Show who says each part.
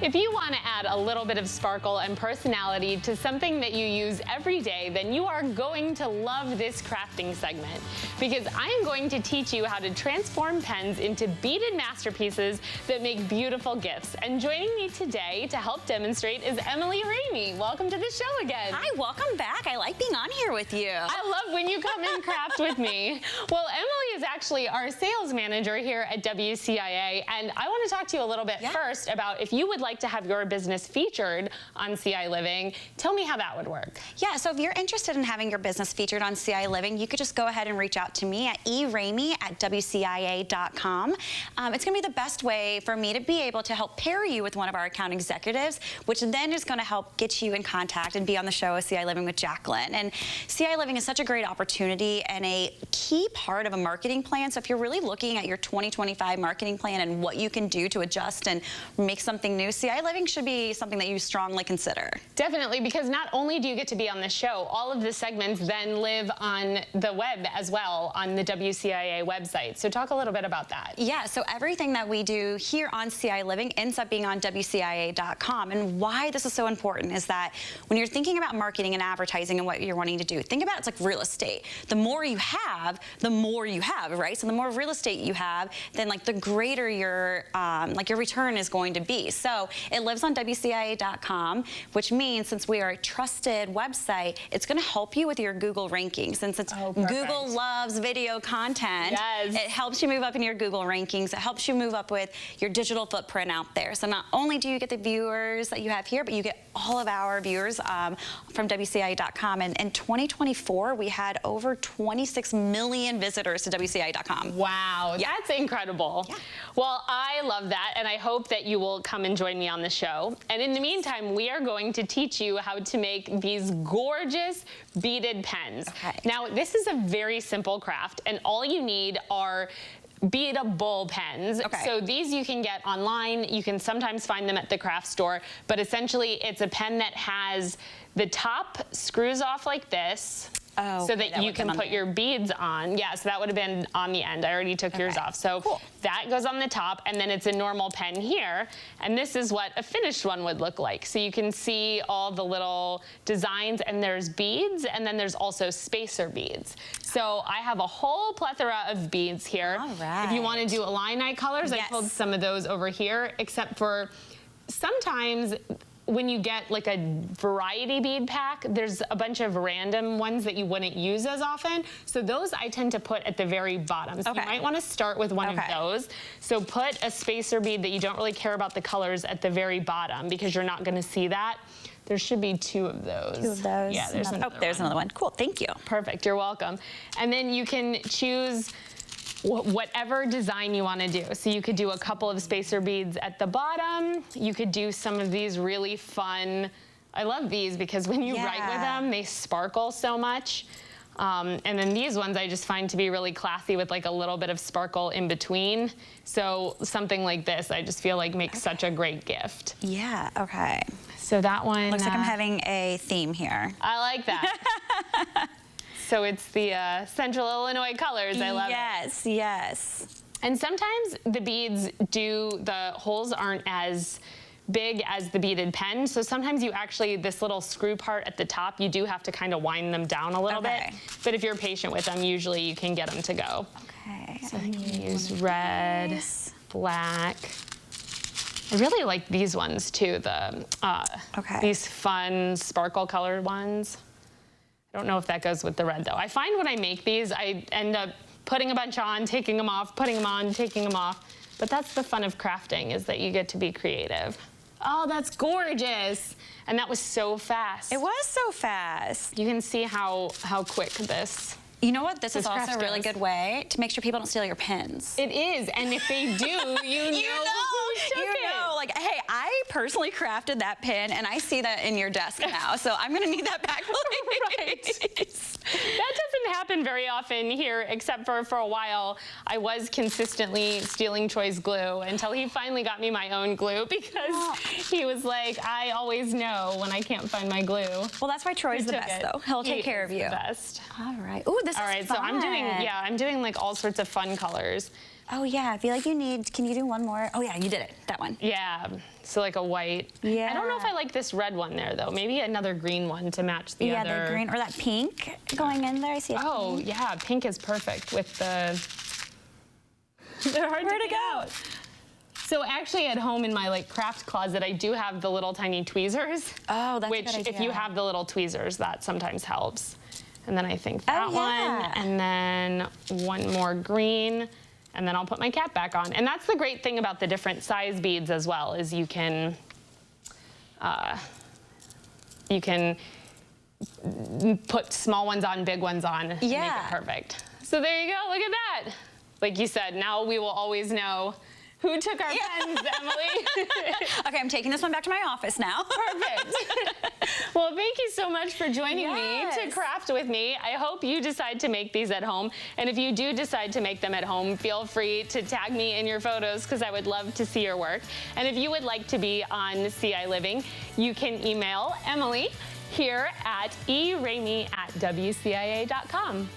Speaker 1: If you want to add a little bit of sparkle and personality to something that you use every day, then you are going to love this crafting segment, because I am going to teach you how to transform pens into beaded masterpieces that make beautiful gifts. And joining me today to help demonstrate is Emily Ramey. Welcome to the show again.
Speaker 2: Hi, welcome back. I like being on here with you.
Speaker 1: I love when you come and craft with me. Well, Emily is actually our sales manager here at WCIA, and I want to talk to you a little bit first about if you would like to have your business featured on ciLiving. Tell me how that would work.
Speaker 2: Yeah, so if you're interested in having your business featured on ciLiving, you could just go ahead and reach out to me at ramey@WCIA.com. It's going to be the best way for me to be able to help pair you with one of our account executives, which then is going to help get you in contact and be on the show with ciLiving with Jaclyn. And ciLiving is such a great opportunity and a key part of a marketing plan. So if you're really looking at your 2025 marketing plan and what you can do to adjust and make something new, ciLiving should be something that you strongly consider.
Speaker 1: Definitely, because not only do you get to be on the show, all of the segments then live on the web as well, on the WCIA website. So talk a little bit about that.
Speaker 2: Yeah, so everything that we do here on ciLiving ends up being on WCIA.com. And why this is so important is that when you're thinking about marketing and advertising and what you're wanting to do, think about it's like real estate. The more you have, right? So the more real estate you have, then like the greater your your return is going to be. So it lives on WCIA.com, which means since we are a trusted website, it's going to help you with your Google rankings. And since Google loves video content, it helps you move up in your Google rankings. It helps you move up with your digital footprint out there. So not only do you get the viewers that you have here, but you get all of our viewers from WCIA.com. And in 2024, we had over 26 million visitors to WCIA.com.
Speaker 1: Wow, that's incredible. Yeah. Well, I love that, and I hope that you will come and join me on the show. And in the meantime, we are going to teach you how to make these gorgeous beaded pens. Now, this is a very simple craft, and all you need are beadable pens. So these you can get online. You can sometimes find them at the craft store, but essentially it's a pen that has the top screws off like this. So that you can put your beads on. Yeah, so that would have been on the end. I already took yours off. So that goes on the top, and then it's a normal pen here. And this is what a finished one would look like. So you can see all the little designs, and there's beads, and then there's also spacer beads. So I have a whole plethora of beads here. If you want to do Illini colors, I pulled some of those over here, except for sometimes when you get like a variety bead pack, there's a bunch of random ones that you wouldn't use as often. So those I tend to put at the very bottom. So you might want to start with one of those. So put a spacer bead that you don't really care about the colors at the very bottom, because you're not going to see that. There should be two of those.
Speaker 2: Two of those.
Speaker 1: Yeah, there's another
Speaker 2: there's another one. Cool, thank you.
Speaker 1: Perfect, you're welcome. And then you can choose whatever design you want to do. So you could do a couple of spacer beads at the bottom. You could do some of these really fun, I love these because when you write with them, they sparkle so much. And then these ones I just find to be really classy with like a little bit of sparkle in between. So something like this, I just feel like makes such a great gift.
Speaker 2: Yeah,
Speaker 1: So that one
Speaker 2: looks like I'm having a theme here.
Speaker 1: I like that. So it's the Central Illinois colors. I love it.
Speaker 2: Yes.
Speaker 1: And sometimes the beads the holes aren't as big as the beaded pen. So sometimes you actually, this little screw part at the top, you do have to kind of wind them down a little bit. But if you're patient with them, usually you can get them to go. So you can use red, black. I really like these ones too, these fun sparkle colored ones. I don't know if that goes with the red though. I find when I make these, I end up putting a bunch on, taking them off, putting them on, taking them off. But that's the fun of crafting, is that you get to be creative. Oh, that's gorgeous. And that was so fast.
Speaker 2: It was so fast.
Speaker 1: You can see how quick this.
Speaker 2: You know what? This is also a really good way to make sure people don't steal your pens.
Speaker 1: It is, and if they do, you know,
Speaker 2: like, hey, I personally crafted that pen, and I see that in your desk now, so I'm gonna need that back, please.
Speaker 1: That doesn't happen very often here, except for a while, I was consistently stealing Troy's glue until he finally got me my own glue, because he was like, I always know when I can't find my glue.
Speaker 2: Well, that's why Troy's the best, though. He'll take care of you.
Speaker 1: The best.
Speaker 2: All right. Ooh, this is fun.
Speaker 1: So I'm doing like all sorts of fun colors.
Speaker 2: Oh yeah, I feel like you need, can you do one more? Oh yeah, you did it, that one.
Speaker 1: Yeah, so like a white.
Speaker 2: Yeah.
Speaker 1: I don't know if I like this red one there though. Maybe another green one to match the other.
Speaker 2: Yeah, the green, or that pink going in there, I see it.
Speaker 1: Oh yeah, pink is perfect with the, they're hard to go out. So actually at home in my like craft closet, I do have the little tiny tweezers.
Speaker 2: Oh, that's a
Speaker 1: which
Speaker 2: good idea.
Speaker 1: if you have the little tweezers, that sometimes helps. And then I think that
Speaker 2: yeah.
Speaker 1: one, and then one more green, and then I'll put my cap back on. And that's the great thing about the different size beads as well, is you can put small ones on, big ones on, and make it perfect. So there you go, look at that. Like you said, now we will always know who took our pens, Emily.
Speaker 2: Okay, I'm taking this one back to my office now.
Speaker 1: Perfect. Well, thank you so much for joining me to craft with me. I hope you decide to make these at home. And if you do decide to make them at home, feel free to tag me in your photos because I would love to see your work. And if you would like to be on ciLiving, you can email Emily here at eramey@WCIA.com.